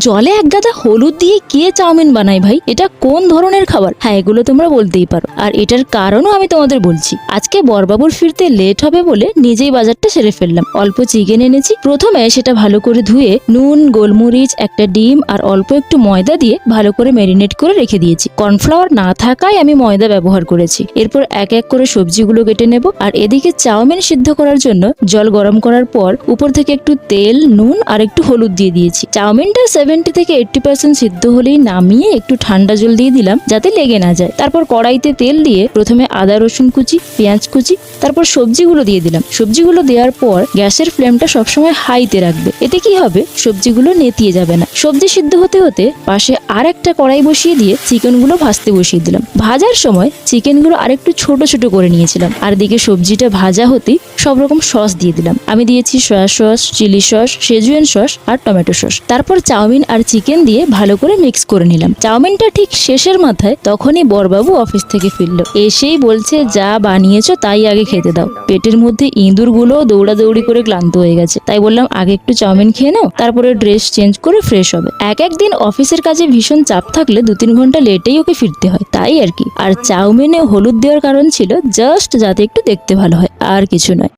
জলে এক গাদা হলুদ দিয়ে কে চাউমিন বানায় ভাই? এটা কোন ধরনের খাবার? হ্যাঁ, এগুলো তোমরা বলতেই পারো, আর এটার কারণও আমি তোমাদের বলছি। আজকে বরবাবুর ফিরতে লেট হবে বলে নিজেই বাজারটা সেরে ফেললাম। অল্প চিকেন এনেছি। প্রথমে সেটা ভালো করে ধুয়ে নুন, গোলমরিচ, একটা ডিম আর অল্প একটু ময়দা দিয়ে ভালো করে ম্যারিনেট করে রেখে দিয়েছি। কর্নফ্লাওয়ার না থাকায় আমি ময়দা ব্যবহার করেছি। এরপর এক এক করে সবজিগুলো কেটে নেব। আর এদিকে চাউমিন সিদ্ধ করার জন্য জল গরম করার পর উপর থেকে একটু তেল, নুন আর একটু হলুদ দিয়ে দিয়েছি। চাউমিনটা 70 থেকে 80% সিদ্ধ হলেই নামিয়ে একটু ঠান্ডা জল দিয়ে দিলাম যাতে লেগে না যায়। তারপর কড়াইতে তেল দিয়ে প্রথমে আদা রসুন কুচি, পেঁয়াজ কুচি, তারপর সবজিগুলো দিয়ে দিলাম। সবজিগুলো দেওয়ার পর গ্যাসের ফ্লেমটা সবসময় হাইতে রাখবে। এতে কি হবে, সবজিগুলো নেতিয়ে যাবে না। সবজি সিদ্ধ হতে হতে পাশে আর একটা কড়াই বসিয়ে দিয়ে চিকেনগুলো ভাজতে বসিয়ে দিলাম। ভাজার সময় চিকেনগুলো আরেকটু ছোট ছোট করে নিয়েছিলাম। আর দিকে সবজিটা ভাজা হতেই সব রকম সস দিয়ে দিলাম। আমি দিয়েছি soya sauce, chilli sauce, Schezwan sauce আর টমেটো সস। তারপর চাউমিন আর চিকেন দিয়ে ভালো করে মিক্স করে নিলাম। চাউমিনটা ঠিক শেষের মাথায় তখনই বরবাবু অফিস থেকে ফিরল। এসেই বলছে, যা বানিয়েছো তাই আগে খেতে দাও। পেটের মধ্যে ইঁদুরগুলো দৌড়াদৌড়ি করে ক্লান্ত হয়ে গেছে। তাই বললাম আগে একটু চাউমিন খেয়ে নাও, তারপরে ড্রেস চেঞ্জ করে ফ্রেশ হবে। একদিন অফিসের কাজে ভীষণ চাপ থাকলে 2-3 ঘন্টা লেটেই ওকে ফিরতে হয়, তাই আর কি। আর চাউমিনে হলুদ দেওয়ার কারণ ছিল জাস্ট যাতে একটু দেখতে ভালো হয়, আর কিছু নয়।